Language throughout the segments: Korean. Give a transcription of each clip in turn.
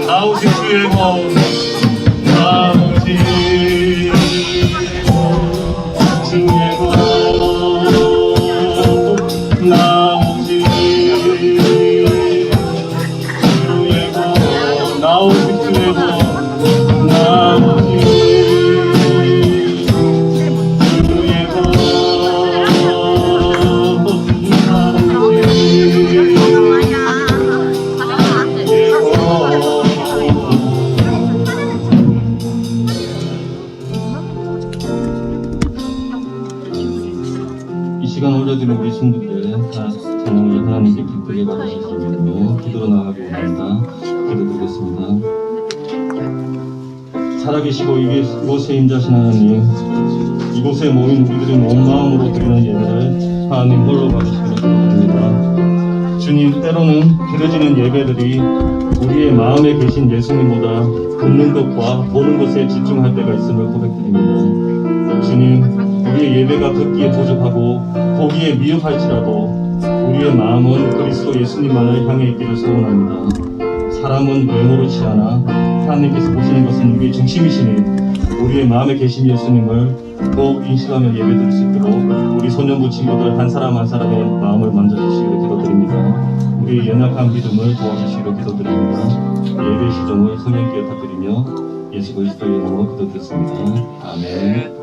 나오신 주의 공 나오신 주의 공 나오신 주의 공 나오신 주의 공 나오신 주의 공 이 시간 올려드린 우리 친구들 다 찬양을 하나님께 기쁘게 받으시며 기도로 나가고 합니다. 기도드리겠습니다. 살아계시고 이곳에 임자신 하나님, 이곳에 모인 우리들은 온 마음으로 드리는 예배를 하나님 홀로 받으시기를 기도드립니다. 주님, 때로는 드려지는 예배들이 우리의 마음에 계신 예수님보다 듣는 것과 보는 것에 집중할 때가 있음을 고백드립니다. 주님, 우리의 예배가 듣기에 부족하고 보기에 미흡할지라도 우리의 마음은 그리스도 예수님만을 향해 있기를 소원합니다. 사람은 외모로치 않아 하나님께서 보시는 것은 우리의 중심이시니 우리의 마음에 계신 예수님을 더욱 인식하며 예배드릴 수 있도록 우리 소년부 친구들 한 사람 한 사람의 마음을 만져주시기를 기도드립니다. 우리의 연약한 믿음을 도와주시기를 기도드립니다. 예배 시종을 성령께 부탁드리며 예수 그리스도의 이름으로 기도드렸습니다. 아멘.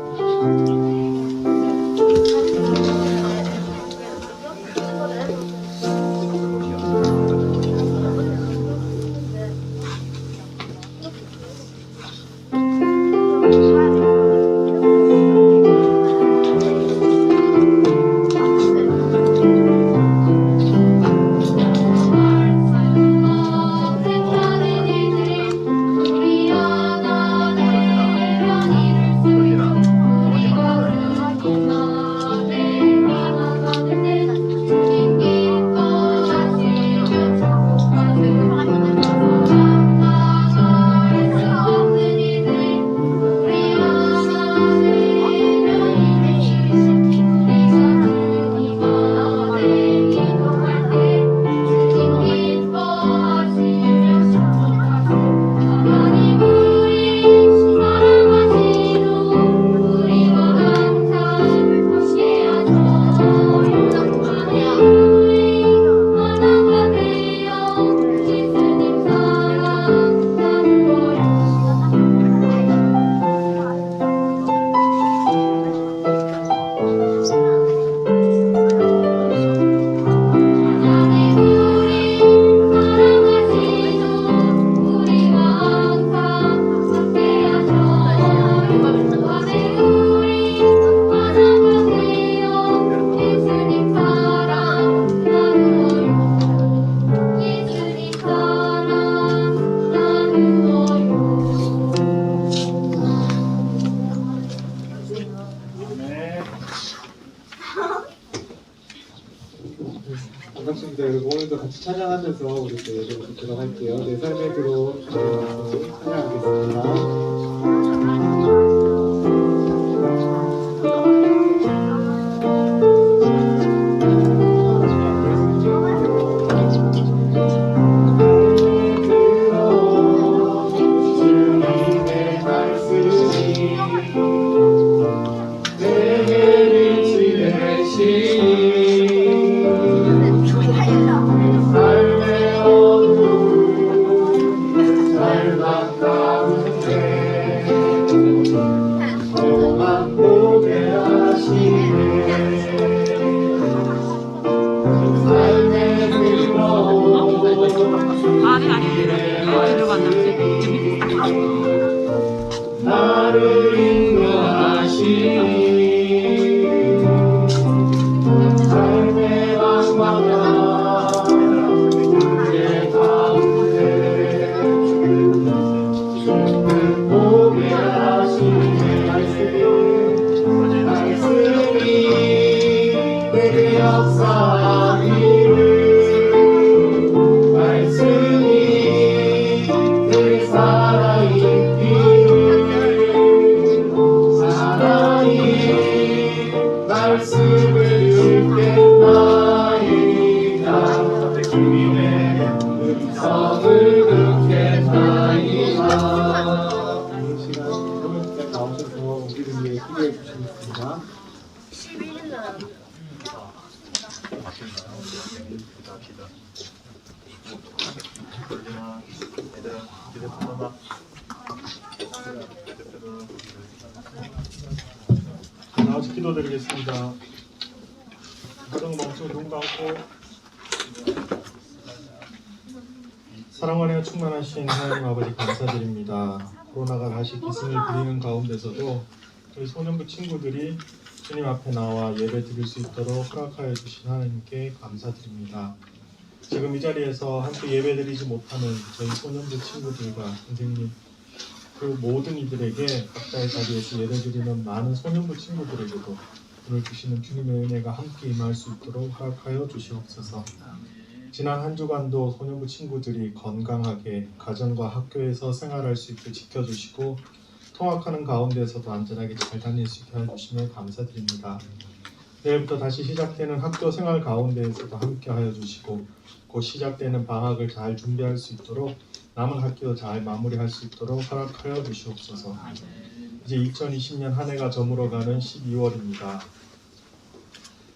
반갑습니다. 여러분, 오늘도 같이 찬양하면서 우리 또 예배를 듣도록 할게요. 내 삶에 들어온 찬양하겠습니다. 삶 가운데 주님의 음성을 듣겠나이다. 이 시간 성령님께 나오셔서 우리를 위해 기도해 주시겠습니다. 11년 나와서 기도드리겠습니다. 가정 멈추고 눈 감고 사랑 안에 충만하신 하나님 아버지 감사드립니다. 코로나가 다시 기승을 부리는 가운데서도 저희 소년부 친구들이 주님 앞에 나와 예배 드릴 수 있도록 허락하여 주신 하나님께 감사드립니다. 지금 이 자리에서 함께 예배 드리지 못하는 저희 소년부 친구들과 선생님 그 모든 이들에게 각자의 자리에서 예배 드리는 많은 소년부 친구들에게도 오늘 주시는 주님의 은혜가 함께 임할 수 있도록 허락하여 주시옵소서. 지난 한 주간도 소년부 친구들이 건강하게 가정과 학교에서 생활할 수 있게 지켜주시고 통학하는 가운데서도 안전하게 잘 다닐 수 있게 해주시며 감사드립니다. 내일부터 다시 시작되는 학교 생활 가운데에서도 함께 하여 주시고 곧 시작되는 방학을 잘 준비할 수 있도록 남은 학기도 잘 마무리할 수 있도록 허락하여 주시옵소서. 이제 2020년 한 해가 저물어가는 12월입니다.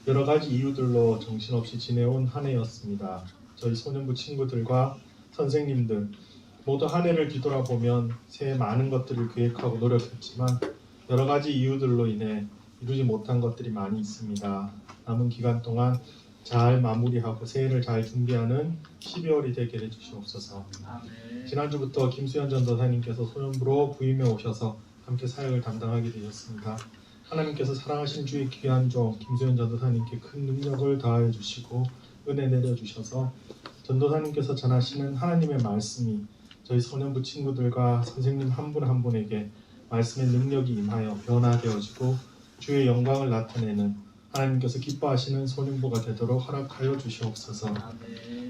여러 가지 이유들로 정신없이 지내온 한 해였습니다. 저희 소년부 친구들과 선생님들 모두 한 해를 뒤돌아보면 새해 많은 것들을 계획하고 노력했지만 여러 가지 이유들로 인해 이루지 못한 것들이 많이 있습니다. 남은 기간 동안 잘 마무리하고 새해를 잘 준비하는 12월이 되게 해주시옵소서. 지난주부터 김수현 전도사님께서 소년부로 부임해 오셔서 함께 사역을 담당하게 되었습니다. 하나님께서 사랑하신 주의 귀한 종 김수현 전도사님께 큰 능력을 다하여 주시고 은혜 내려주셔서 전도사님께서 전하시는 하나님의 말씀이 저희 소년부 친구들과 선생님 한 분 한 분에게 말씀의 능력이 임하여 변화되어지고 주의 영광을 나타내는 하나님께서 기뻐하시는 소년부가 되도록 허락하여 주시옵소서.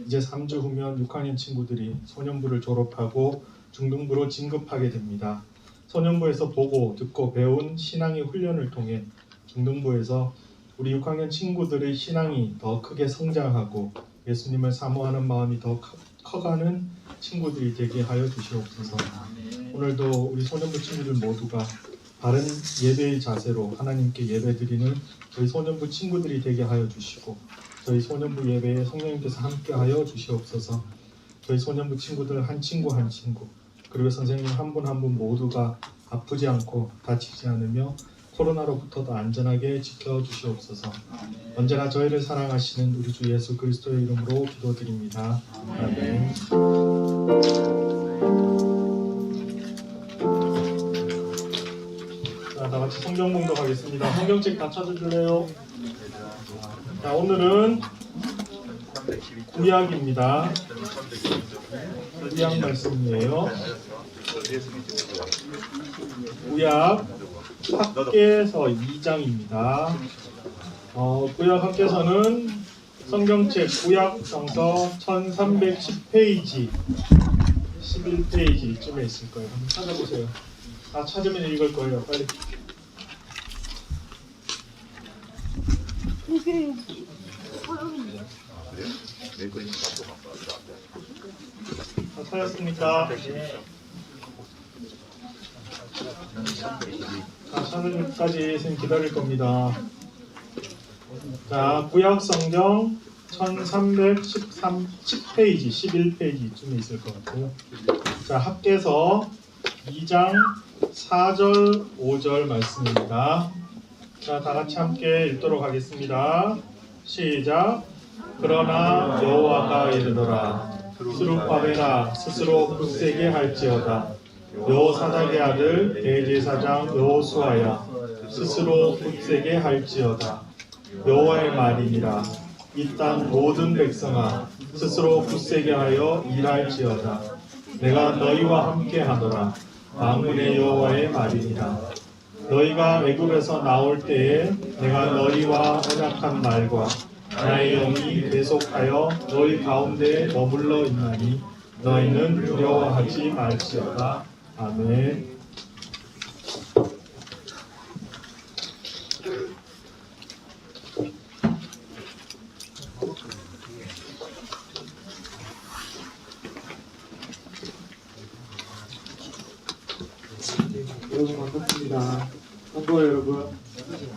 이제 3주 후면 6학년 친구들이 소년부를 졸업하고 중등부로 진급하게 됩니다. 소년부에서 보고 듣고 배운 신앙의 훈련을 통해 중등부에서 우리 6학년 친구들의 신앙이 더 크게 성장하고 예수님을 사모하는 마음이 더 커가는 친구들이 되게 하여 주시옵소서. 오늘도 우리 소년부 친구들 모두가 바른 예배의 자세로 하나님께 예배드리는 저희 소년부 친구들이 되게 하여 주시고 저희 소년부 예배에 성령님께서 함께 하여 주시옵소서. 저희 소년부 친구들 한 친구 한 친구 그리고 선생님 한 분 한 분 모두가 아프지 않고 다치지 않으며 코로나로부터도 안전하게 지켜주시옵소서. 언제나 저희를 사랑하시는 우리 주 예수 그리스도의 이름으로 기도드립니다. 아멘. 자, 다 같이 성경 봉독하겠습니다. 성경책 다 찾아줄래요? 자, 오늘은 구약입니다. 구약 말씀이에요. 구약 학계서 2장입니다. 구약 학계서는 성경책 구약 성서 1310페이지 11페이지쯤에 있을 거예요. 한번 찾아보세요. 다 찾으면 읽을 거예요. 빨리. 다 찾았습니까? 자, 찾을 때까지 선생님 기다릴 겁니다. 자, 구약 성경 1310페이지 11페이지쯤에 있을 것 같고요. 자, 학계서 2장 4절 5절 말씀입니다. 자, 다 같이 함께 읽도록 하겠습니다. 시작. 그러나 여호와가 이르더라. 스룹바벨아 스스로 굳세게 할지어다. 여호사닥의 아들 대제사장 여호수아야 스스로 굳세게 할지어다. 여호와의 말이니라. 이 땅 모든 백성아 스스로 굳세게 하여 일할지어다. 내가 너희와 함께 하노라. 만군의 여호와의 말이니라. 너희가 애굽에서 나올 때에 내가 너희와 언약한 말과 나의 영이 계속하여 너희 가운데 머물러 있나니 너희는 두려워하지 말지어다. 아멘. 여러분 반갑습니다. 반가워요 여러분.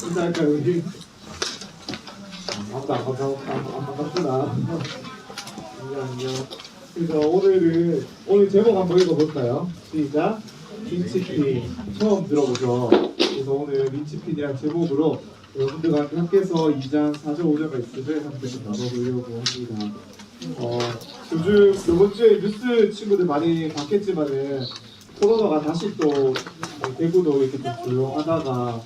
인사할까요 우리? 아무도 안 반갑구나. 안녕. 그래서 오늘 제목 한번 읽어볼까요? 시작. 민치핀 처음 들어보죠. 그래서 오늘 민치핀이란 제목으로 여러분들과 함께해서 2장 4절 5절 말씀을 함께 좀 나눠보려고 합니다. 요즘 이번 주에 뉴스 친구들 많이 봤겠지만은 코로나가 다시 또 대구도 이렇게 좀 조용하다가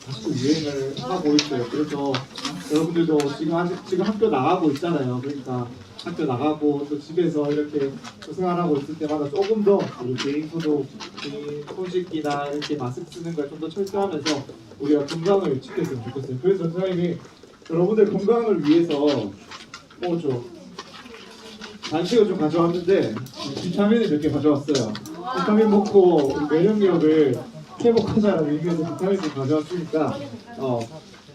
다시 또 유행을 하고 있어요. 그래서 여러분들도 지금 학교 나가고 있잖아요. 그러니까 학교 나가고 또 집에서 이렇게 또 생활하고 있을 때마다 조금 더 우리 개인 소독, 개인 손 씻기나 이렇게 마스크 쓰는 걸 좀 더 철저하면서 우리가 건강을 지켰으면 좋겠어요. 그래서 선생님이 여러분들 건강을 위해서 좀 간식을 좀 가져왔는데 비타민을 몇 개 가져왔어요. 비타민 먹고 우리 면역력을 회복하자는 의미에서 비타민 좀 가져왔으니까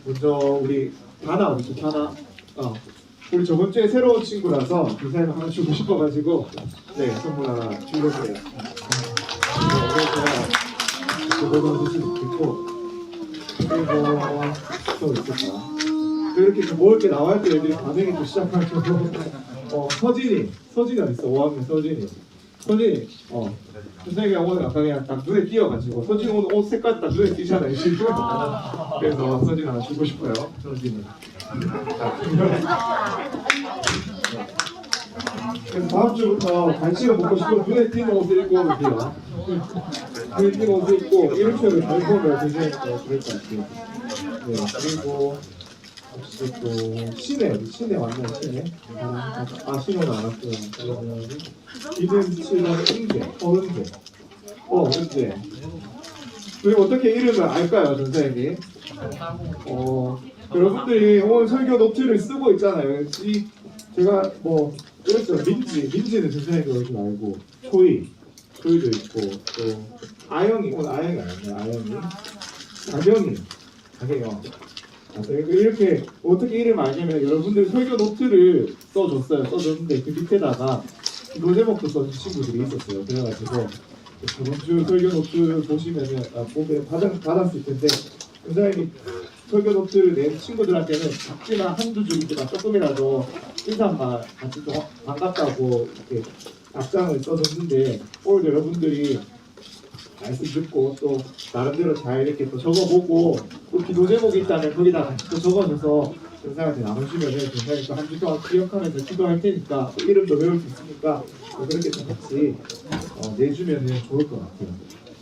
먼저 우리 다나 우리 저번 주에 새로운 친구라서 비타민 하나 주고 싶어가지고 선물 하나 주려고 해요. 그래서 저거 드시면 좋겠고 그리고 또 있겠다. 이렇게 좀 먹을 게 나와야 때 애들이 반응이 또 시작하고 서진이 어디 있어? 5학년 서진이 선생님이 오늘 아까 그냥 딱 눈에 띄어가지고 서진이 오늘 옷 색깔 딱 눈에 띄잖아요 지금. 그래서 서진 하나 주고 싶어요. 서진이. 그래서 다음 주부터 간식을 먹고 싶으면 눈에 띄는 옷을 입고 오면 돼요. 눈에 띄는 옷을 입고 이름표를 잘 보면 굉장히 그럴 것 같아요. 그리고 혹시 또 시내 왔나요? 시내? 신호는 안 왔고요. 이름 7번 은재. 우리 어떻게 이름을 알까요, 선생님이? 여러분들이 오늘 설교 노트를 쓰고 있잖아요. 제가 그랬죠. 민지는 선생님도 얼굴 알고, 초이도 있고, 또 아영이 오늘 아영이 아니었나요? 가경이. 이렇게 어떻게 이름을 알냐면 여러분들 설교 노트를 써줬는데 그 밑에다가 기도 제목도 써준 친구들이 있었어요. 그래가지고 저번 주 설교 노트 보시면은 받았을 텐데 선생님이 설교 노트를 낸 친구들한테는 작지만 한두 줄이지만 조금이라도 인사말 같이 좀 반갑다고 이렇게 답장을 써줬는데 오늘 여러분들이 말씀 듣고 또 나름대로 잘 이렇게 또 적어보고 또 기도 제목이 있다면 거기다가 또 적어줘서 전사한테 나눠주면은 전사님 또 한 주 동안 기억하면서 기도할 테니까 또 이름도 외울 수 있으니까 또 그렇게 좀 같이 내주면은 좋을 것 같아요.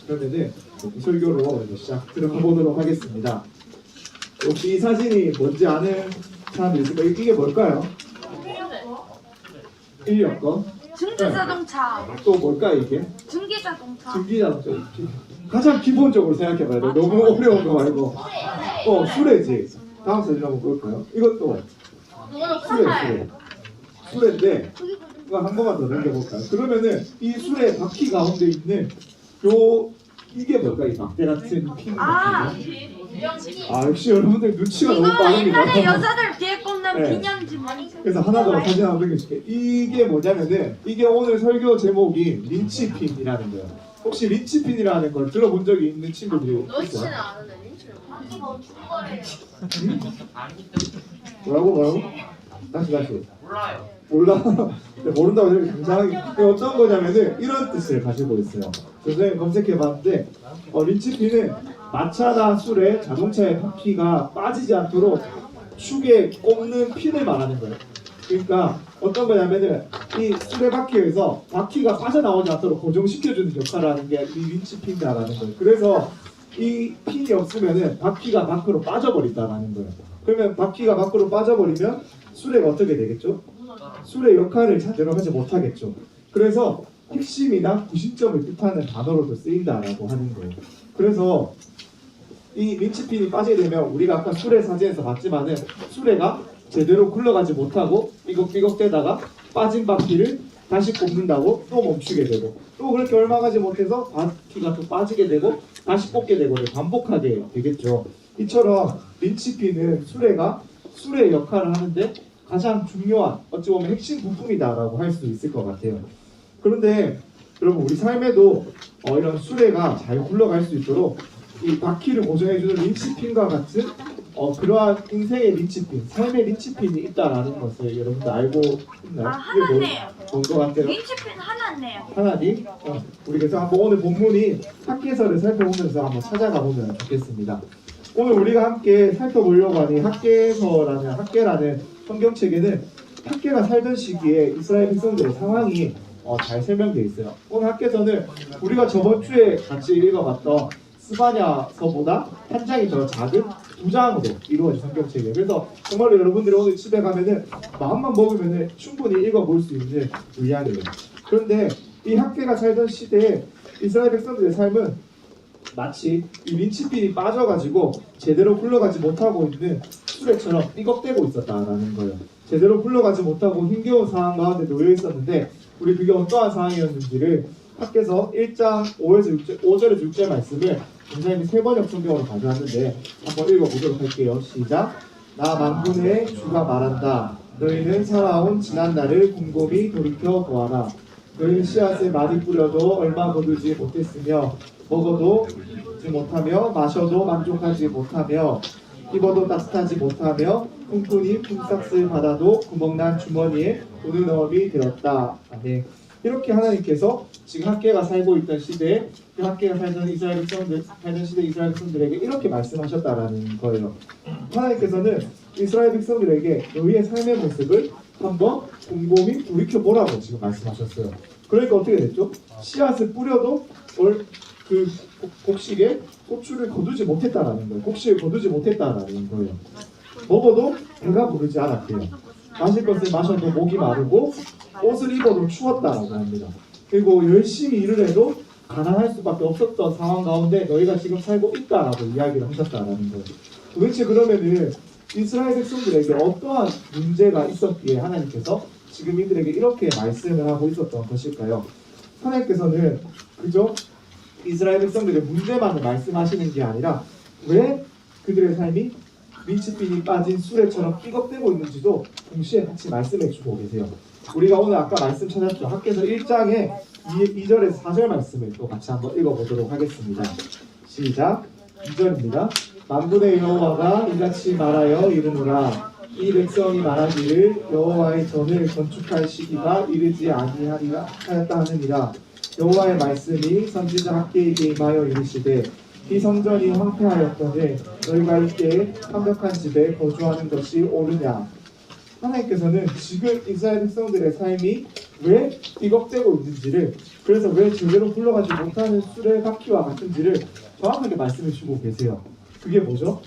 그러면은 이 설교로 이제 시작 들어가 보도록 하겠습니다. 혹시 이 사진이 뭔지 아는 사람이 있을까요? 이게 뭘까요? 인력거? 중기자동차. 또 뭘까요 이게? 중기자동차. 중기자동차. 가장 기본적으로 생각해봐야 돼. 너무 어려운 거 말고. 수레지. 다음 사진 한번 볼까요? 이것도 수레인데 이거 한 번만 더 넘겨볼까요? 그러면은 이 수레 바퀴 가운데 있는 이게 뭘까요? 이 막대 같은 핀 같은 거. 역시 여러분들 눈치가 너무 이거 빠릅니다. 옛날에 여자들 뒤에 꽂는 네. 비년지 많이. 그래서 하나 더 사진 한번 넘겨줄게. 이게 뭐냐면은 이게 오늘 설교 제목이 린치핀이라는 거예요. 혹시 린치핀이라는 걸 들어본 적이 있는 친구들이 있어요? 뭐라고? 다시 몰라. 모른다고 이렇게 당당하게. 어떤 거냐면은 이런 뜻을 가지고 있어요. 선생님 검색해봤는데 린치핀은 마차나 수레, 자동차의 바퀴가 빠지지 않도록 축에 꼽는 핀을 말하는 거예요. 그러니까 어떤 거냐면은 이 수레바퀴에서 바퀴가 빠져나오지 않도록 고정시켜주는 역할을 하는 게 이 린치핀이라는 거예요. 그래서 이 핀이 없으면은 바퀴가 밖으로 빠져버린다라는 거예요. 그러면 바퀴가 밖으로 빠져버리면 수레가 어떻게 되겠죠? 수레 역할을 제대로 하지 못하겠죠. 그래서 핵심이나 구심점을 뜻하는 단어로도 쓰인다라고 하는 거예요. 그래서 이 린치핀이 빠지게 되면 우리가 아까 수레 사진에서 봤지만은 수레가 제대로 굴러가지 못하고 삐걱삐걱대다가 빠진 바퀴를 다시 꼽는다고 또 멈추게 되고 또 그렇게 얼마 가지 못해서 바퀴가 또 빠지게 되고 다시 꼽게 되고 반복하게 되겠죠. 이처럼 린치핀은 수레가 수레의 역할을 하는데 가장 중요한 어찌 보면 핵심 부품이다라고 할 수 있을 것 같아요. 그런데 여러분 우리 삶에도 이런 수레가 잘 굴러갈 수 있도록 이 바퀴를 고정해주는 린치핀과 같은 그러한 인생의 린치핀, 삶의 린치핀이 있다라는 것을 여러분들 알고 있나요? 아, 하나네요. 뭔것 같아요? 민치핀 하나네요. 하나님, 우리 그래서 한번 오늘 본문인 학개서를 살펴보면서 한번 찾아가 보면 좋겠습니다. 오늘 우리가 함께 살펴보려고 하는 학개라는 성경책에는 학개가 살던 시기에 이스라엘 백성들의 상황이 잘 설명되어 있어요. 오늘 학개서는 우리가 저번 주에 같이 읽어봤던 스바냐서보다 한 장이 더 작은 2장으로 이루어진 성경책이에요. 그래서 정말로 여러분들이 오늘 집에 가면은 마음만 먹으면은 충분히 읽어볼 수 있는 의향이에요. 그런데 이 학개가 살던 시대에 이스라엘 백성들의 삶은 마치 이 린치핀이 빠져가지고 제대로 굴러가지 못하고 있는 수레처럼 삐걱대고 있었다라는 거예요. 제대로 굴러가지 못하고 힘겨운 상황 가운데 놓여 있었는데 우리 그게 어떠한 상황이었는지를 학개서 1장 5절에서 6절 말씀을 선생님이 세 번역 성경으로 가져왔는데 한번 읽어보도록 할게요. 시작. 나 만군의 주가 말한다. 너희는 살아온 지난 날을 곰곰이 돌이켜 보아라. 너희는 씨앗에 많이 뿌려도 얼마 거두지 못했으며 먹어도 먹지 못하며 마셔도 만족하지 못하며 입어도 따뜻하지 못하며 풍푼이 품삯을 받아도 구멍난 주머니에 돈을 넣음이 되었다. 아멘. 이렇게 하나님께서 지금 학개가 살고 있던 시대에 그 학개가 살던 이스라엘 백성들에게 이렇게 말씀하셨다라는 거예요. 하나님께서는 이스라엘 백성들에게 너희의 삶의 모습을 한번 곰곰이 돌이켜보라고 지금 말씀하셨어요. 그러니까 어떻게 됐죠? 씨앗을 뿌려도 그 곡식에 고추를 거두지 못했다라는 거예요. 곡식을 거두지 못했다라는 거예요. 먹어도 배가 부르지 않았대요. 마실 것을 마셔도 목이 마르고 옷을 입어도 추웠다라고 합니다. 그리고 열심히 일을 해도 가난할 수밖에 없었던 상황 가운데 너희가 지금 살고 있다라고 이야기를 하셨다라는 거예요. 도대체 그러면은 이스라엘 백성들에게 어떠한 문제가 있었기에 하나님께서 지금 이들에게 이렇게 말씀을 하고 있었던 것일까요? 하나님께서는 그저 이스라엘 백성들의 문제만을 말씀하시는 게 아니라 왜 그들의 삶이 민치핀이 빠진 수레처럼 삐걱대고 있는지도 동시에 같이 말씀해 주고 계세요. 우리가 오늘 아까 말씀 찾았죠. 학개서 1장에 2절에서 4절 말씀을 또 같이 한번 읽어보도록 하겠습니다. 시작. 2절입니다. 만군의 여호와가 이같이 말하여 이르노라. 이 백성이 말하기를 여호와의 전을 건축할 시기가 이르지 아니하리라 하였다 하느니라. 여호와의 말씀이 선지자 학개에게 임하여 이르시되 이 성전이 황폐하였거늘 너희가 이때 완벽한 집에 거주하는 것이 옳으냐. 하나님께서는 지금 이스라엘 백성들의 삶이 왜 삐걱대고 있는지를, 그래서 왜 제대로 굴러가지 못하는 수레 바퀴와 같은지를 정확하게 말씀해 주고 계세요. 그게 뭐죠?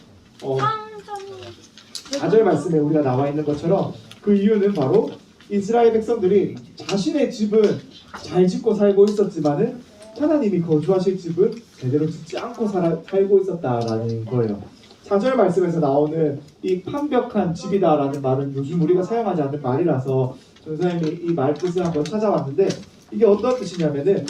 4절 말씀에 우리가 나와 있는 것처럼 그 이유는 바로 이스라엘 백성들이 자신의 집은 잘 짓고 살고 있었지만은 하나님이 거주하실 집은 제대로 짓지 않고 살고 있었다라는 거예요. 4절 말씀에서 나오는 이 완벽한 집이다라는 말은 요즘 우리가 사용하지 않는 말이라서 전사님이 이 말 뜻을 한번 찾아왔는데 이게 어떤 뜻이냐면은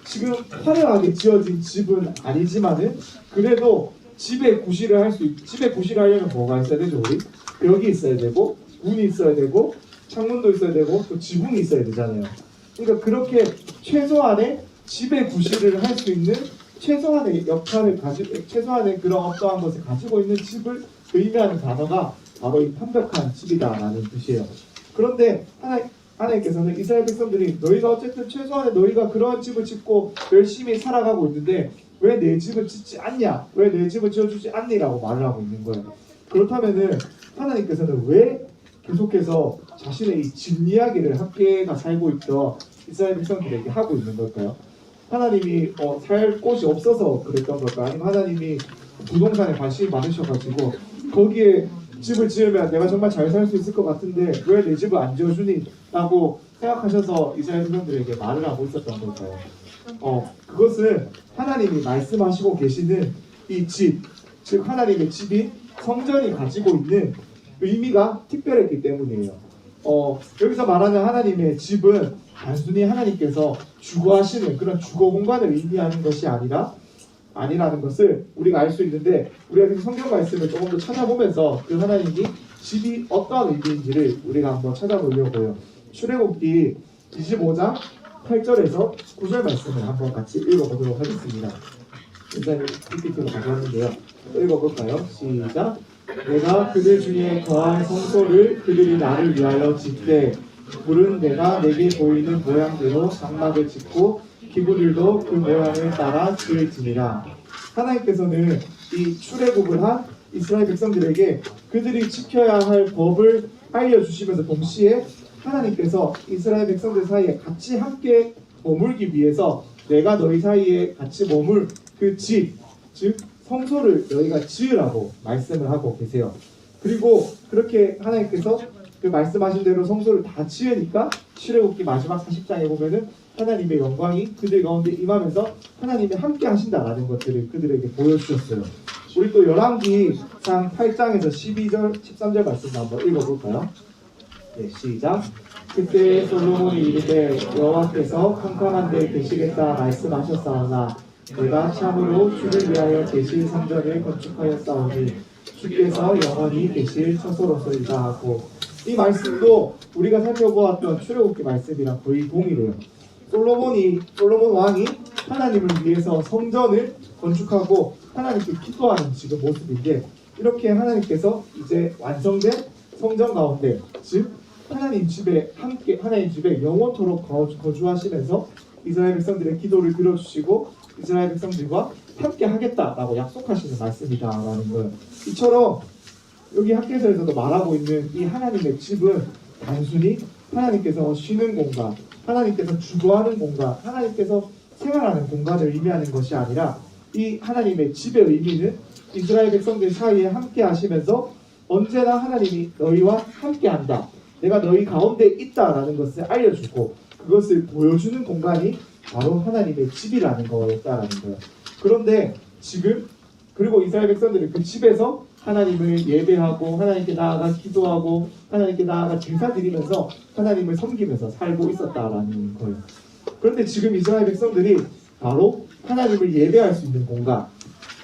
지금 화려하게 지어진 집은 아니지만은 그래도 집에 구실을 하려면 뭐가 있어야 되죠? 우리 벽이 있어야 되고 문이 있어야 되고 창문도 있어야 되고 또 지붕이 있어야 되잖아요. 그러니까 그렇게 최소한의 집에 구실을 할 수 있는 최소한의 역할을 최소한의 그런 어떠한 것을 가지고 있는 집을 의미하는 단어가 바로 이 완벽한 집이다라는 뜻이에요. 그런데 하나님께서는 이스라엘 백성들이 너희가 어쨌든 최소한의 너희가 그러한 집을 짓고 열심히 살아가고 있는데 왜 내 집을 짓지 않냐? 왜 내 집을 지어주지 않니라고 말을 하고 있는 거예요. 그렇다면은 하나님께서는 왜 계속해서 자신의 이 집 이야기를 학개가 살고 있던 이스라엘 백성들에게 하고 있는 걸까요? 하나님이 살 곳이 없어서 그랬던 걸까요? 아니면 하나님이 부동산에 관심이 많으셔가지고 거기에 집을 지으면 내가 정말 잘 살 수 있을 것 같은데 왜 내 집을 안 지어주니? 라고 생각하셔서 이스라엘 백성들에게 말을 하고 있었던 걸까요? 그것은 하나님이 말씀하시고 계시는 이 집, 즉 하나님의 집인 성전이 가지고 있는 의미가 특별했기 때문이에요. 여기서 말하는 하나님의 집은 단순히 하나님께서 주거하시는 그런 주거 공간을 의미하는 것이 아니라는 것을 우리가 알 수 있는데, 우리가 성경 말씀을 조금 더 찾아보면서 그 하나님이 집이 어떠한 의미인지를 우리가 한번 찾아보려고요. 출애굽기 25장 8절에서 9절 말씀을 한번 같이 읽어보도록 하겠습니다. 일단 PPT로 가져왔는데요. 읽어볼까요? 시작. 내가 그들 중에 거한 성소를 그들이 나를 위하여 짓되 물은 내가 내게 보이는 모양대로 장막을 짓고 기구들도 그 모양을 따라 지을지니라. 하나님께서는 이 출애굽을 한 이스라엘 백성들에게 그들이 지켜야 할 법을 알려주시면서 동시에 하나님께서 이스라엘 백성들 사이에 같이 함께 머물기 위해서 내가 너희 사이에 같이 머물 그 집, 즉 성소를 너희가 지으라고 말씀을 하고 계세요. 그리고 그렇게 하나님께서 그 말씀하신 대로 성소를 다 지으니까 출애굽기 마지막 40장에 보면은 하나님의 영광이 그들 가운데 임하면서 하나님이 함께 하신다라는 것들을 그들에게 보여주셨어요. 우리 또 열왕기상 8장에서 12절, 13절 말씀도 한번 읽어볼까요? 네, 시작. 그때 솔로몬이 이르되 여호와께서 캄캄한 데 계시겠다 말씀하셨사오나 내가 참으로 주를 위하여 계실 성전을 건축하였사오니 주께서 영원히 계실 처소로소이다 하고, 이 말씀도 우리가 살펴보았던 출애굽기 말씀이랑 거의 동일해요. 솔로몬 왕이 하나님을 위해서 성전을 건축하고 하나님께 기도하는 지금 모습인데, 이렇게 하나님께서 이제 완성된 성전 가운데, 즉 하나님 집에 함께 하나님 집에 영원토록 거주하시면서 이스라엘 백성들의 기도를 들어주시고 이스라엘 백성들과 함께 하겠다라고 약속하시는 말씀이다라는 거예요. 이처럼 여기 학개서에서도 말하고 있는 이 하나님의 집은 단순히 하나님께서 쉬는 공간, 하나님께서 주거하는 공간, 하나님께서 생활하는 공간을 의미하는 것이 아니라, 이 하나님의 집의 의미는 이스라엘 백성들 사이에 함께 하시면서 언제나 하나님이 너희와 함께 한다, 내가 너희 가운데 있다라는 것을 알려주고 그것을 보여주는 공간이 바로 하나님의 집이라는 거였다라는 거예요. 그런데 지금 그리고 이스라엘 백성들은 그 집에서 하나님을 예배하고 하나님께 나아가 기도하고 하나님께 나아가 제사 드리면서 하나님을 섬기면서 살고 있었다라는 거예요. 그런데 지금 이스라엘 백성들이 바로 하나님을 예배할 수 있는 공간,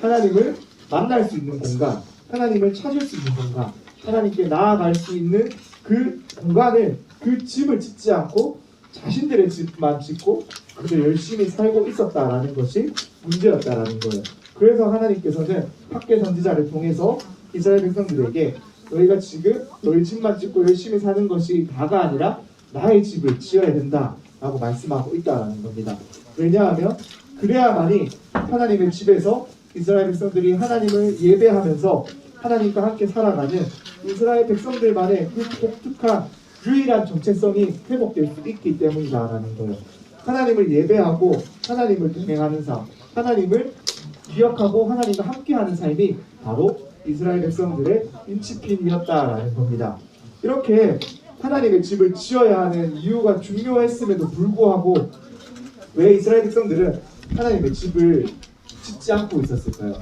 하나님을 만날 수 있는 공간, 하나님을 찾을 수 있는 공간, 하나님께 나아갈 수 있는 그 공간을, 그 집을 짓지 않고 자신들의 집만 짓고 그저 열심히 살고 있었다라는 것이 문제였다라는 거예요. 그래서 하나님께서는 학개 선지자를 통해서 이스라엘 백성들에게 너희가 지금 너희 집만 짓고 열심히 사는 것이 다가 아니라 나의 집을 지어야 된다라고 말씀하고 있다라는 겁니다. 왜냐하면 그래야만이 하나님의 집에서 이스라엘 백성들이 하나님을 예배하면서 하나님과 함께 살아가는 이스라엘 백성들만의 그 독특한 유일한 정체성이 회복될 수 있기 때문이다라는 거예요. 하나님을 예배하고 하나님을 동행하는 삶, 하나님을 기억하고 하나님과 함께하는 삶이 바로 이스라엘 백성들의 인치핀이었다라는 겁니다. 이렇게 하나님의 집을 지어야 하는 이유가 중요했음에도 불구하고 왜 이스라엘 백성들은 하나님의 집을 짓지 않고 있었을까요?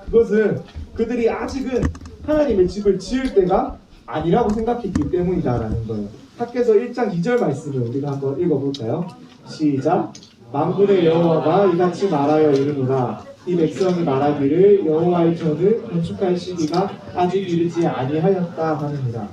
그것은 그들이 아직은 하나님의 집을 지을 때가 아니라고 생각했기 때문이다라는 거예요. 학개서 1장 2절 말씀을 우리가 한번 읽어볼까요? 시작. 만군의 여호와가 이같이 말하여 이르노라. 이 백성이 말하기를 여호와의 전을 건축할 시기가 아직 이르지 아니하였다 하느니라.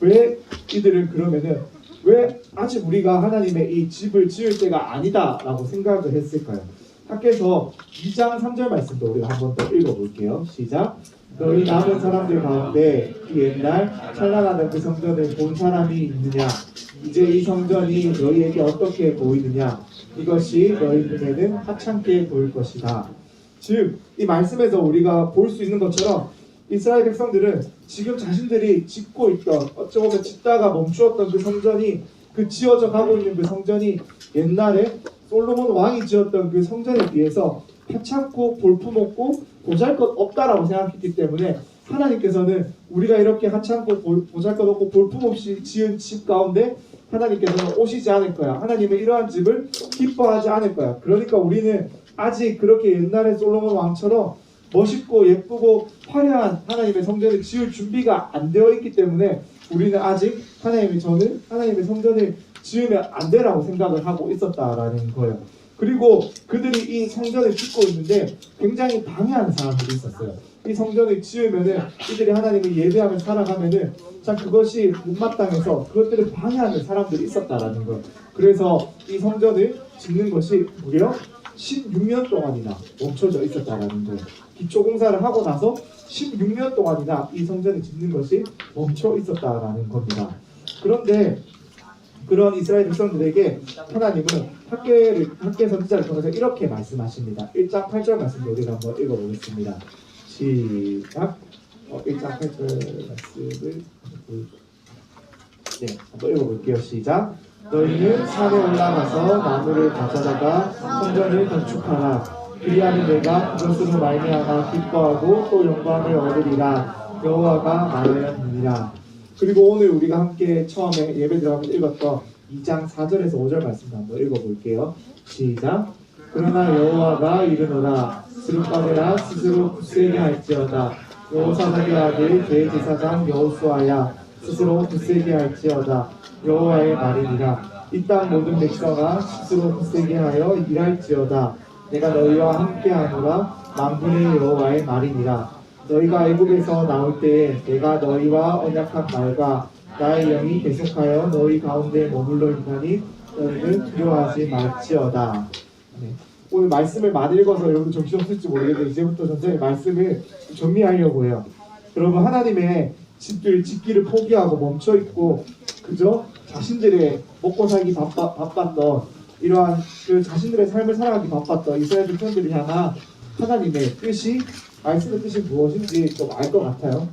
왜 이들은 그러면은 왜 아직 우리가 하나님의 이 집을 지을 때가 아니다라고 생각을 했을까요? 학개서 2장 3절 말씀도 우리가 한번 더 읽어볼게요. 시작. 너희 남은 사람들 가운데 그 옛날 찬란하던 그 성전을 본 사람이 있느냐? 이제 이 성전이 너희에게 어떻게 보이느냐? 이것이 너희 눈에는 하찮게 보일 것이다. 즉, 이 말씀에서 우리가 볼 수 있는 것처럼 이스라엘 백성들은 지금 자신들이 짓고 있던, 어쩌면 짓다가 멈추었던 그 성전이, 그 지어져 가고 있는 그 성전이 옛날에 솔로몬 왕이 지었던 그 성전에 비해서 하찮고 볼품없고 보잘것없다라고 생각했기 때문에 하나님께서는 우리가 이렇게 하찮고 보잘것없고 볼품없이 지은 집 가운데 하나님께서는 오시지 않을 거야. 하나님의 이러한 집을 기뻐하지 않을 거야. 그러니까 우리는 아직 그렇게 옛날에 솔로몬 왕처럼 멋있고 예쁘고 화려한 하나님의 성전을 지을 준비가 안 되어 있기 때문에 우리는 아직 하나님의 성전을 지으면 안 되라고 생각을 하고 있었다라는 거예요. 그리고 그들이 이 성전을 짓고 있는데 굉장히 방해하는 사람들이 있었어요. 이 성전을 지으면은 이들이 하나님을 예배하며 살아가면은 참 그것이 못마땅해서 그것들을 방해하는 사람들이 있었다라는 거. 그래서 이 성전을 짓는 것이 무려 16년 동안이나 멈춰져 있었다라는 거예요. 기초 공사를 하고 나서 16년 동안이나 이 성전을 짓는 것이 멈춰 있었다라는 겁니다. 그런데 그런 이스라엘 백성들에게 하나님은 학계 선지자를 통해서 이렇게 말씀하십니다. 1장 8절 말씀 우리가 한번 읽어보겠습니다. 시작. 1장 8절 말씀을 한번 읽어볼게요. 시작. 너희는 산에 올라가서 나무를 가져다가 성전을 건축하라. 그리하면 내가 그것으로 말미암아 기뻐하고 또 영광을 얻으리라. 여호와가 말하였느니라. 그리고 오늘 우리가 함께 처음에 예배 들어가면서 읽었던 2장 4절에서 5절 말씀을 한번 읽어볼게요. 시작. 그러나 여호와가 이르노라. 스룹바벨아 스스로 굳세게 할지어다. 여호사닥의 아들 대제사장 여호수아야 스스로 굳세게 할지어다. 여호와의 말이니라. 이 땅 모든 백성아 스스로 굳세게 하여 일할지어다. 내가 너희와 함께하노라. 만군의 여호와의 말이니라. 너희가 애굽에서 나올 때에 내가 너희와 언약한 말과 나의 영이 계속하여 너희 가운데 머물러 있나니 너희는 두려워하지 말지어다. 오늘 말씀을 많이 읽어서 여러분 정신없을지 모르겠는데 이제부터 전체의 말씀을 정리하려고 해요. 여러분 하나님의 집들 짓기를 포기하고 멈춰있고 그저 자신들의 먹고 살기 바빴던 이러한 그 자신들의 삶을 살아가기 바빴던 이스라엘 백성들이 향한 하나님의 뜻이 말씀의 뜻이 무엇인지 좀 알 것 같아요.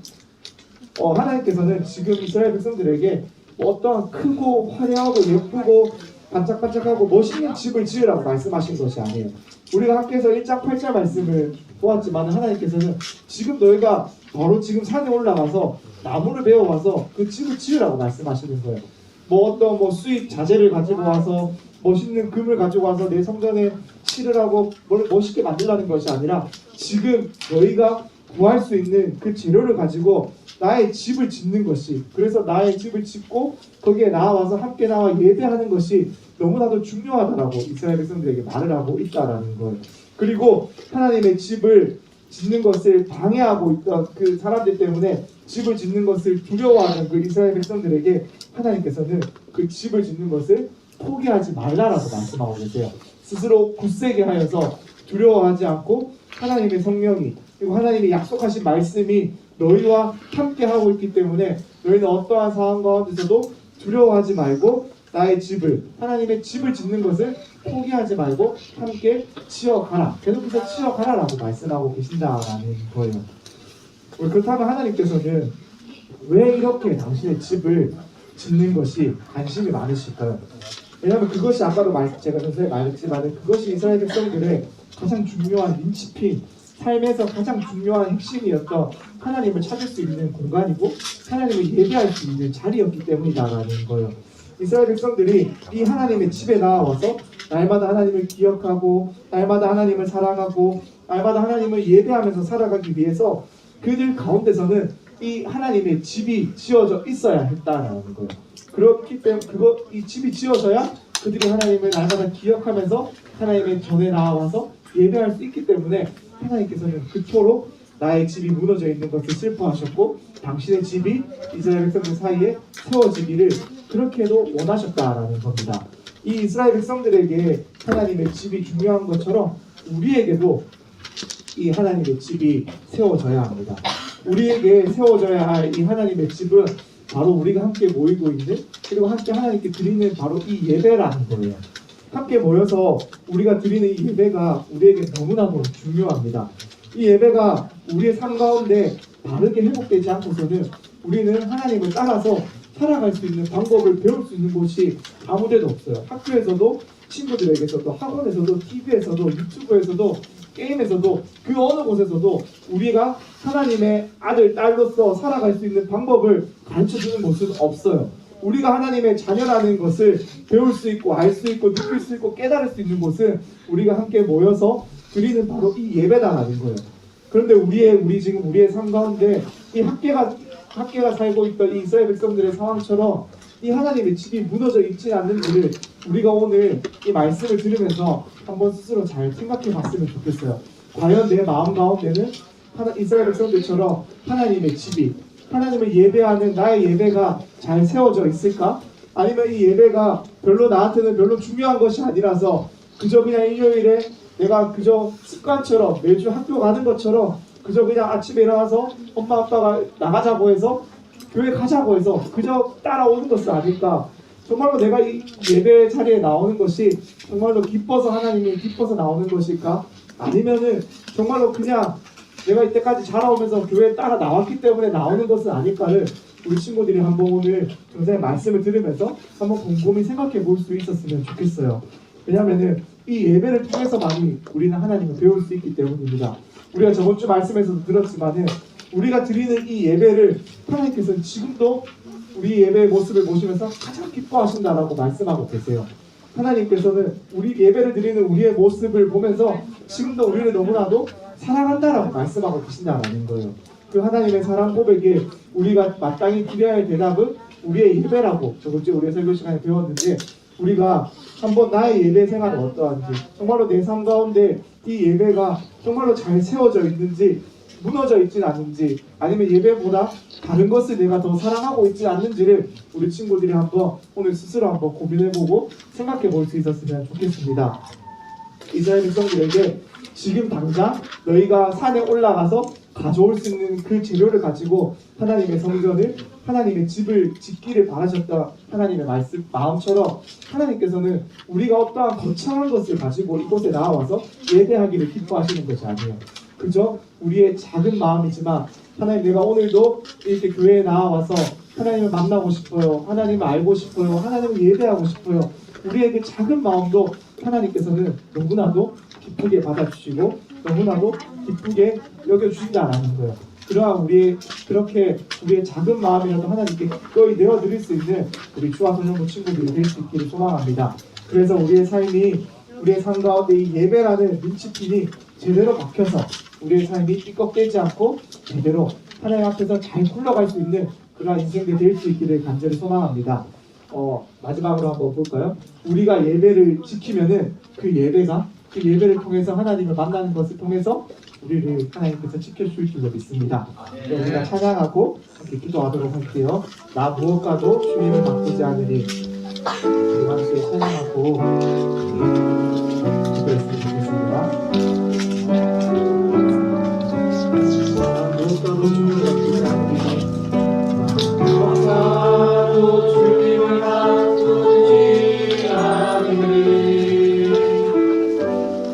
하나님께서는 지금 이스라엘 백성들에게 어떠한 크고 화려하고 예쁘고 반짝반짝하고 멋있는 집을 지으라고 말씀하신 것이 아니에요. 우리가 학교에서 1장 8절 말씀을 보았지만 하나님께서는 지금 너희가 바로 지금 산에 올라가서 나무를 베어와서 그 집을 지으라고 말씀하시는 거예요. 어떤 수입 자재를 가지고 와서 멋있는 금을 가지고 와서 내 성전에 칠을 하고 멋있게 만들라는 것이 아니라 지금 너희가 구할 수 있는 그 재료를 가지고 나의 집을 짓는 것이, 그래서 나의 집을 짓고 거기에 나와서 함께 나와 예배하는 것이 너무나도 중요하다라고 이스라엘 백성들에게 말을 하고 있다라는 거예요. 그리고 하나님의 집을 짓는 것을 방해하고 있던 그 사람들 때문에 집을 짓는 것을 두려워하는 그 이스라엘 백성들에게 하나님께서는 그 집을 짓는 것을 포기하지 말라라고 말씀하고 계세요. 스스로 굳세게 하여서 두려워하지 않고 하나님의 성령이 그리고 하나님이 약속하신 말씀이 너희와 함께 하고 있기 때문에 너희는 어떠한 상황 가운데서도 두려워하지 말고 나의 집을, 하나님의 집을 짓는 것을 포기하지 말고 함께 치어가라. 계속해서 치어가라라고 말씀하고 계신다라는 거예요. 그렇다면 하나님께서는 왜 이렇게 당신의 집을 짓는 것이 관심이 많으실까요? 왜냐하면 그것이 아까도 제가 전에 말했지만 그것이 이스라엘 백성들의 가장 중요한 린치핀, 삶에서 가장 중요한 핵심이었던 하나님을 찾을 수 있는 공간이고 하나님을 예배할 수 있는 자리였기 때문이다라는 거예요. 이스라엘 백성들이 이 하나님의 집에 나와서 날마다 하나님을 기억하고 날마다 하나님을 사랑하고 날마다 하나님을 예배하면서 살아가기 위해서 그들 가운데서는 이 하나님의 집이 지어져 있어야 했다라는 거예요. 그렇기 때문에 이 집이 지어져야 그들이 하나님을 날마다 기억하면서 하나님의 전에 나와서 예배할 수 있기 때문에 하나님께서는 그토록 나의 집이 무너져 있는 것을 슬퍼하셨고 당신의 집이 이스라엘 백성들 사이에 세워지기를 그렇게도 원하셨다라는 겁니다. 이 이스라엘 백성들에게 하나님의 집이 중요한 것처럼 우리에게도 이 하나님의 집이 세워져야 합니다. 우리에게 세워져야 할 이 하나님의 집은 바로 우리가 함께 모이고 있는 그리고 함께 하나님께 드리는 바로 이 예배라는 거예요. 함께 모여서 우리가 드리는 이 예배가 우리에게 너무나도 중요합니다. 이 예배가 우리의 삶 가운데 바르게 회복되지 않고서는 우리는 하나님을 따라서 살아갈 수 있는 방법을 배울 수 있는 곳이 아무데도 없어요. 학교에서도 친구들에게서도 학원에서도 TV에서도 유튜브에서도 게임에서도 그 어느 곳에서도 우리가 하나님의 아들, 딸로서 살아갈 수 있는 방법을 가르쳐주는 곳은 없어요. 우리가 하나님의 자녀라는 것을 배울 수 있고 알 수 있고 느낄 수 있고 깨달을 수 있는 곳은 우리가 함께 모여서 드리는 바로 이 예배다라는 거예요. 그런데 우리의 삶 가운데 이 학계가 살고 있던 이 이스라엘 백성들의 상황처럼 이 하나님의 집이 무너져 있지 않는 일을 우리가 오늘 이 말씀을 들으면서 한번 스스로 잘 생각해 봤으면 좋겠어요. 과연 내 마음 가운데는 이스라엘 백성들처럼 하나님의 집이, 하나님을 예배하는 나의 예배가 잘 세워져 있을까? 아니면 이 예배가 별로 나한테는 별로 중요한 것이 아니라서 그저 그냥 일요일에 내가 그저 습관처럼 매주 학교 가는 것처럼 그저 그냥 아침에 일어나서 엄마 아빠가 나가자고 해서 교회 가자고 해서 그저 따라오는 것은 아닐까? 정말로 내가 이 예배 자리에 나오는 것이 정말로 기뻐서 하나님이 기뻐서 나오는 것일까? 아니면은 정말로 그냥 내가 이때까지 자라오면서 교회에 따라 나왔기 때문에 나오는 것은 아닐까를 우리 친구들이 한번 오늘 전사의 말씀을 들으면서 한번 곰곰이 생각해 볼 수 있었으면 좋겠어요. 왜냐하면은 이 예배를 통해서만이 우리는 하나님을 배울 수 있기 때문입니다. 우리가 저번 주 말씀에서도 들었지만은 우리가 드리는 이 예배를 하나님께서는 지금도 우리 예배의 모습을 보시면서 가장 기뻐하신다라고 말씀하고 계세요. 하나님께서는 우리 예배를 드리는 우리의 모습을 보면서 지금도 우리를 너무나도 사랑한다라고 말씀하고 계신다라는 거예요. 그 하나님의 사랑 고백에 우리가 마땅히 드려야 할 대답은 우리의 예배라고 저번주에 우리의 설교 시간에 배웠는데, 우리가 한번 나의 예배 생활이 어떠한지, 정말로 내 삶 가운데 이 예배가 정말로 잘 세워져 있는지, 무너져 있진 않는지, 아니면 예배보다 다른 것을 내가 더 사랑하고 있지 않는지를 우리 친구들이 한번 오늘 스스로 한번 고민해보고 생각해 볼 수 있었으면 좋겠습니다. 이스라엘 백성들에게 지금 당장 너희가 산에 올라가서 가져올 수 있는 그 재료를 가지고 하나님의 성전을, 하나님의 집을 짓기를 바라셨던 하나님의 말씀 마음처럼, 하나님께서는 우리가 어떠한 거창한 것을 가지고 이곳에 나와서 예배하기를 기뻐하시는 것이 아니에요. 그저 우리의 작은 마음이지만, 하나님 내가 오늘도 이렇게 교회에 나와서 하나님을 만나고 싶어요, 하나님을 알고 싶어요, 하나님을 예배하고 싶어요, 우리에게 작은 마음도 하나님께서는 너무나도 기쁘게 받아주시고 너무나도 기쁘게 여겨주신다라는 거예요. 그러한 그렇게 우리의 작은 마음이라도 하나님께 기꺼이 내어드릴 수 있는 우리 주화소년부 친구들이 될 수 있기를 소망합니다. 그래서 우리의 삶이, 우리의 삶 가운데 이 예배라는 민치핀이 제대로 박혀서 우리의 삶이 삐걱대지 않고 제대로 하나님 앞에서 잘 굴러갈 수 있는 그러한 인생들이 될 수 있기를 간절히 소망합니다. 마지막으로 한번 볼까요? 우리가 예배를 지키면은 그 예배를 통해서 하나님을 만나는 것을 통해서 우리를 하나님께서 지켜줄 줄로 믿습니다. 우리가 찬양하고 함께 기도하도록 할게요. 나 무엇과도 주님을 바꾸지 않으니. 우리 함께 찬양하고 기도했으면 좋겠습니다. 나 무엇과도 주님을 바꾸지 않으니. 무엇과도 주님을 바꾸지 않으니.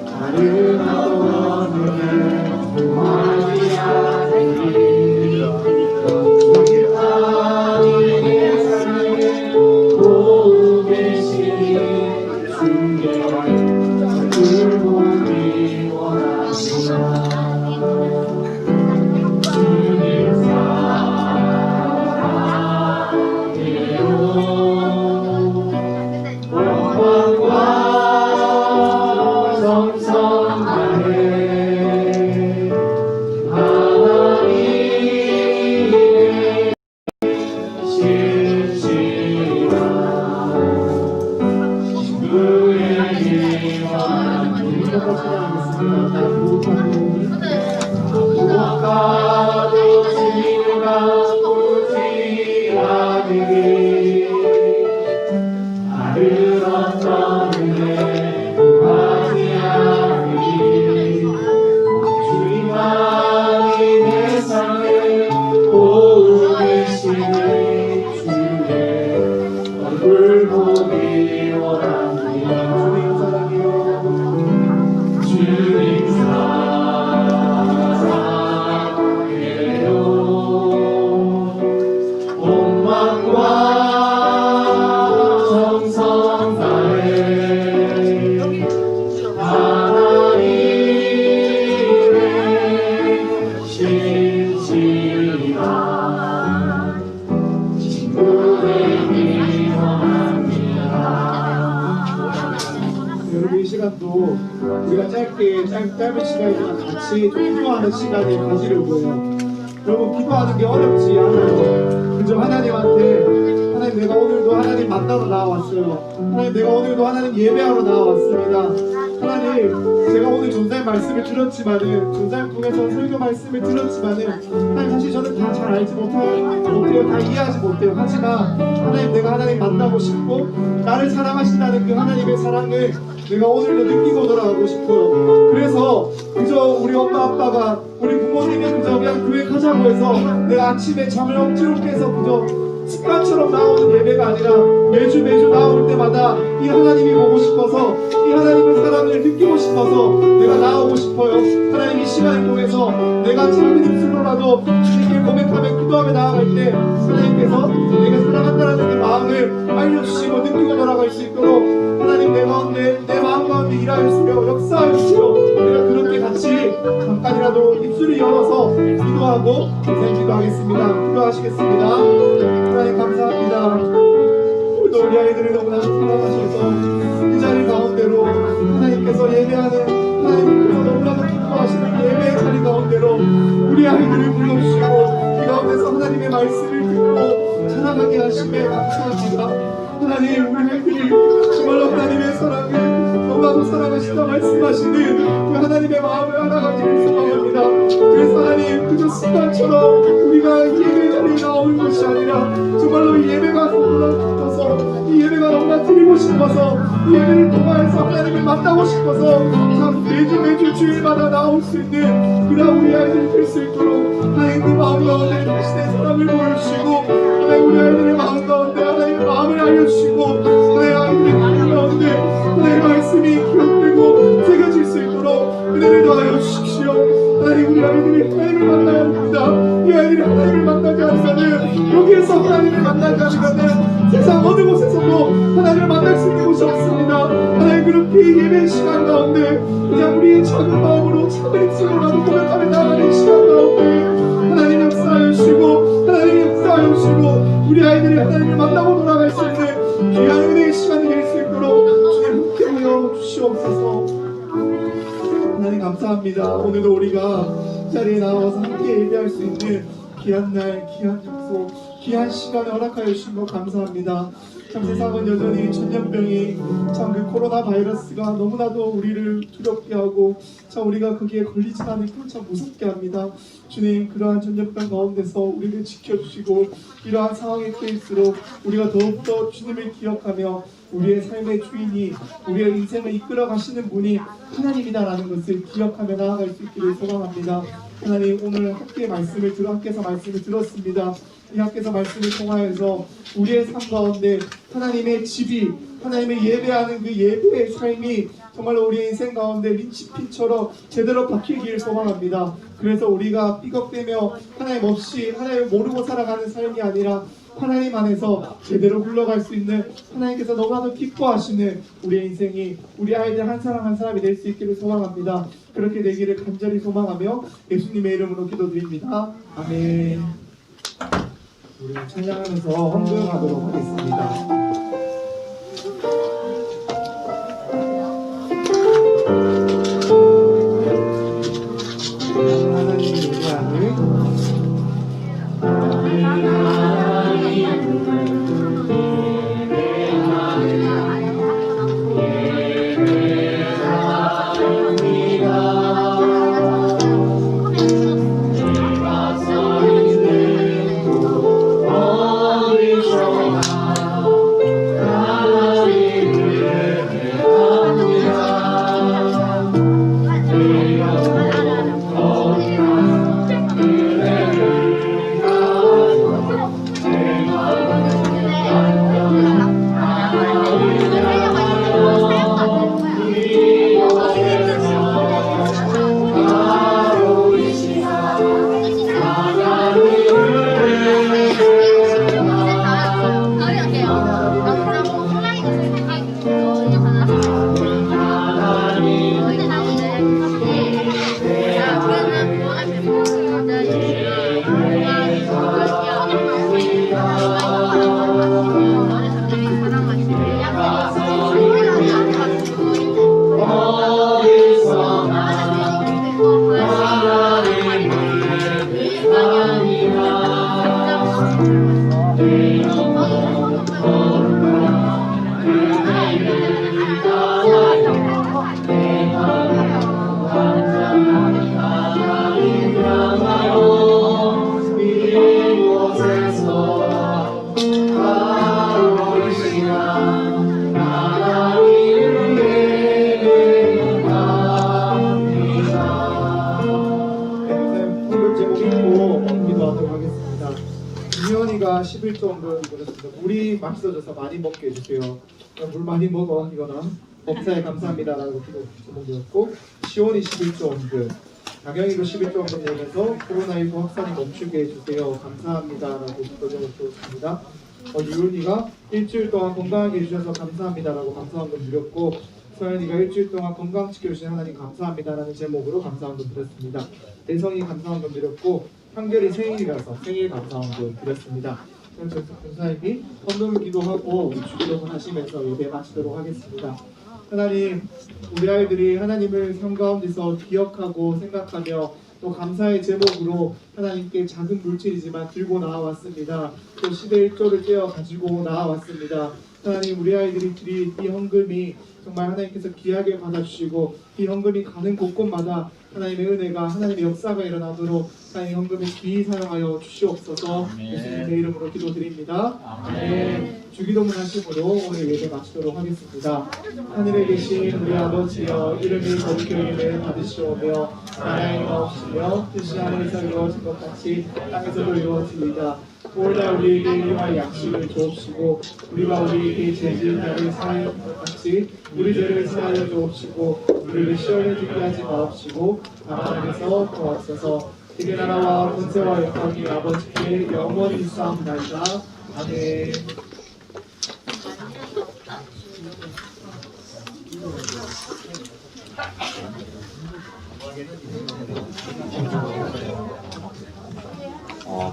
다른 어느 구하지 않으니. 여기까지 내 삶을 보고 계시니 주께 얼굴 보기 원합니다. 주님 여러분, 이 시간도 우리가 짧은 시간이지만 같이 기도하는 시간을 가지려고 해요. 여러분, 기도하는 게 어렵지 않아요. 그저 하나님한테 하나님 하나님 내가 오늘도 하나님 만나러 나와왔어요. 하나님 내가 오늘도 하나님 예배하러 나와왔습니다. 하나님 제가 오늘 전사의 말씀을 들었지만은 전사를 통해서 설교 말씀을 들었지만은 하나님 사실 저는 다 잘 알지 못해요. 다 이해하지 못해요. 하지만 하나님 내가 하나님 만나고 싶고 나를 사랑하신다는 그 하나님의 사랑을 내가 오늘도 느끼고 돌아가고 싶어요. 그래서 그저 우리 엄마 아빠가 우리 부모님이 그저 그냥 교회 가자고 해서 내가 아침에 잠을 억지로 깨서 그저 습관처럼 나오는 예배가 아니라 매주 나올 때마다 이 하나님이 보고 싶어서 이 하나님의 사랑을 느끼고 싶어서 내가 나오고 싶어요. 하나님 이 시간을 통해서 내가 작은 입술로라도 주님께 고백하며 기도하며 나아갈 때 하나님께서 내가 사랑한다는 그 마음을 알려주시고 느끼고 돌아갈 수 있도록 하나님 내 가운데 내 마음 가운데 일하시며 역사하시며 내가 그렇게 같이 잠깐이라도 입술을 열어서 기도하고 기도하겠습니다. 기도하시겠습니다. 하나님 감사합니다. 오늘도 우리 아이들을 너무나 사랑하셔서 이 자리 가운데로 하나님께서 예배하는 하나님께서 너무나도 기뻐하시는 예배의 자리 가운데로 우리 아이들을 불러주시고 이 가운데서 하나님의 말씀을 듣고 자라가게 하심에 감사합니다. 하나님 우리 아이들이 정말로 하나님의 사랑을 너무나도 사랑하시다 말씀하시는 그 하나님의 마음을 알아가기를 소망합니다. 그래서 하나님 그저 습관처럼 우리가 예배 자리에 나오는 것이 아니라 정말로 이 예배가 너무나 싶어서 이 예배가 너무나 드리고 싶어서 이 예배를 통해서 하나님을 만나고 싶어서 참 매주 주일마다 나올 수 있는 그런 우리 아이들이 될 수 있도록 하나님 그 마음 가운데 당신의 사랑을 보여주시고 하나님 우리 아이들의 마음 가운데 하나님의 마음을 알려주시고 하나님 아이들의 마음 가운데 하나님의 말씀이 기억되고 새겨질 수 있도록 은혜를 더하여 주십시오. 하나님 우리 아이들이 하나님을 만나야 합니다. 이 아이들이 하나님을 만나지 않으면 여기에서 하나님을 만나지 않으면 세상 어느 곳에서도 하나님을 만날 수 있는 곳이 없습니다. 하나님 그렇게 예배 시간 가운데 그냥 우리의 작은 마음으로 작은 입술로라도 고백하며 나가는 시간 가운데 하나님 역사하여 주시고 하나님 역사하여 주시고 우리 아이들이 하나님을 만나고 돌아갈 수 있는 귀한 은혜의 시간이 될 수 있도록 주님 함께 하여 주시옵소서. 하나님 감사합니다. 오늘도 우리가 이 자리에 나와서 함께 예배할 수 있는 귀한 날, 귀한 약속, 귀한 시간을 허락하여 주신 것 감사합니다. 참 세상은 여전히 전염병이 참 그 코로나 바이러스가 너무나도 우리를 두렵게 하고 참 우리가 거기에 걸리지 않으면 참 무섭게 합니다. 주님 그러한 전염병 가운데서 우리를 지켜주시고 이러한 상황에 처할수록 우리가 더욱더 주님을 기억하며 우리의 삶의 주인이 우리의 인생을 이끌어 가시는 분이 하나님이다라는 것을 기억하며 나아갈 수 있기를 소망합니다. 하나님 오늘 학교에서 말씀을 들었습니다. 이 학교에서 말씀을 통하여서 우리의 삶 가운데 하나님의 집이 하나님의 예배하는 그 예배의 삶이 정말로 우리의 인생 가운데 린치핀처럼 제대로 박히기를 소망합니다. 그래서 우리가 삐걱대며 하나님 없이 하나님을 모르고 살아가는 삶이 아니라 하나님 안에서 제대로 흘러갈 수 있는 하나님께서 너무나도 기뻐하시는 우리의 인생이 우리 아이들 한 사람 한 사람이 될 수 있기를 소망합니다. 그렇게 되기를 간절히 소망하며 예수님의 이름으로 기도드립니다. 아멘. 우리 찬양하면서 헌금하도록 하겠습니다. 오늘 제목 읽고 기도하도록 하겠습니다. 유연이가 11조원금 보냈습니다. 물이 맛있어져서 많이 먹게 해주세요. 물 많이 먹어 하거나 범사에 감사합니다라고 기도 제목이었고, 시온이 11조원금, 강영이도 11조원금 내면서 코로나19 확산이 멈추게 해주세요. 감사합니다라고 기도 제목이었습니다. 유은이가 일주일 동안 건강하게 해주셔서 감사합니다라고 감사원금 드렸고, 서연이가 일주일 동안 건강 지켜주신 하나님 감사합니다라는 제목으로 감사원금 드렸습니다. 대성이 감사원금 드렸고, 한결이 생일이라서 생일 감사원금 드렸습니다. 그럼 저 권사님이 헌금 기도하고 주기도문 하시면서 예배 마치도록 하겠습니다. 하나님, 우리 아이들이 하나님을 삶 가운데서 기억하고 생각하며 또 감사의 제목으로 하나님께 작은 물질이지만 들고 나와왔습니다. 또 시대 1조를 떼어 가지고 나와왔습니다. 하나님, 우리 아이들이 드린 이 헌금이 정말 하나님께서 귀하게 받아주시고 이 헌금이 가는 곳곳마다 하나님의 은혜가, 하나님의 역사가 일어나도록 하나님 헌금을 귀히 사용하여 주시옵소서. 예수님의 이름으로 기도드립니다. 아멘. 주기도문 하심으로 오늘 예배 마치도록 하겠습니다. 하늘에 계신 우리 아버지여, 이름이 거룩히 여김을 받으시오며 나라의 나옵시며 뜻이 하늘에서 이루어진 것 같이 땅에서도 이루어지리이다. 오늘날 우리에게 일용할 양식을 주옵시고 우리가 우리에게 죄지은 자를 사하여 준 것 같이 우리 죄를 사하여 주옵시고 우리를 시험에 들게 하지 마옵시고 다만 에서 도와주소서. 되게 나라와 권세와 영광이 아버지께 영원히 있사옵나이다. 아멘.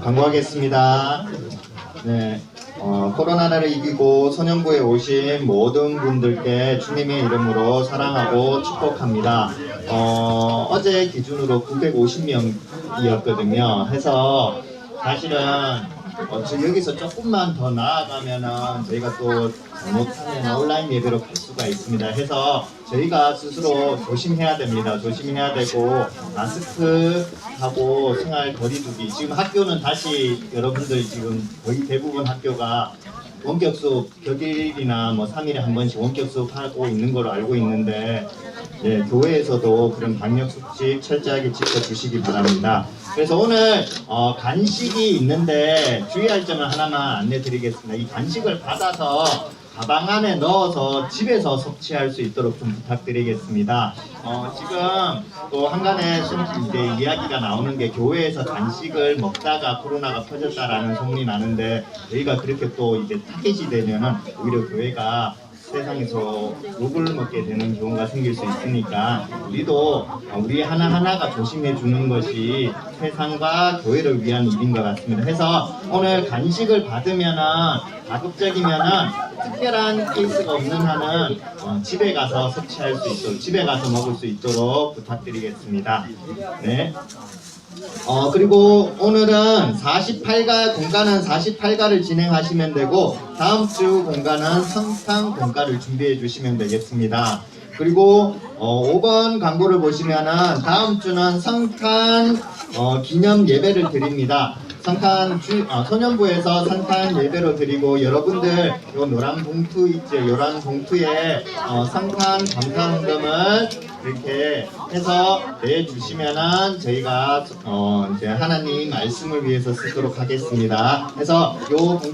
강구하겠습니다. 네, 코로나를 이기고 소년부에 오신 모든 분들께 주님의 이름으로 사랑하고 축복합니다. 어제 기준으로 950명이었거든요. 해서 사실은 여기서 조금만 더 나아가면은 저희가 또 잘못하면 온라인 예배로 갈 수가 있습니다. 해서 저희가 스스로 조심해야 됩니다. 조심해야 되고 마스크하고 생활 거리두기. 지금 학교는 다시 여러분들 지금 거의 대부분 학교가 원격 수업 격일이나 뭐 3일에 한 번씩 원격 수업 하고 있는 걸로 알고 있는데, 예, 교회에서도 그런 방역 수칙 철저하게 지켜주시기 바랍니다. 그래서 오늘 간식이 있는데 주의할 점을 하나만 안내드리겠습니다. 이 간식을 받아서 가방 안에 넣어서 집에서 섭취할 수 있도록 좀 부탁드리겠습니다. 지금 또 한간에 이제 이야기가 나오는 게 교회에서 간식을 먹다가 코로나가 퍼졌다라는 소문이 나는데, 저희가 그렇게 또 이제 타겟이 되면은 오히려 교회가 세상에서 욕을 먹게 되는 경우가 생길 수 있으니까 우리도 우리 하나하나가 조심해 주는 것이 세상과 교회를 위한 일인 것 같습니다. 해서 오늘 간식을 받으면은 가급적이면은 특별한 케이스가 없는 한은 집에 가서 섭취할 수 있도록, 집에 가서 먹을 수 있도록 부탁드리겠습니다. 네. 그리고 오늘은 48가 공가는 48가를 진행하시면 되고, 다음 주 공가는 성탄 공가를 준비해 주시면 되겠습니다. 그리고 5번 광고를 보시면은 다음 주는 성탄 기념 예배를 드립니다. 성탄 소년부에서 성탄 예배로 드리고, 여러분들 요 노란 봉투 있죠? 요란 봉투에 성탄 감사헌금을 이렇게 해서 내주시면은 저희가 이제 하나님 말씀을 위해서 쓰도록 하겠습니다. 그래서 요 봉투에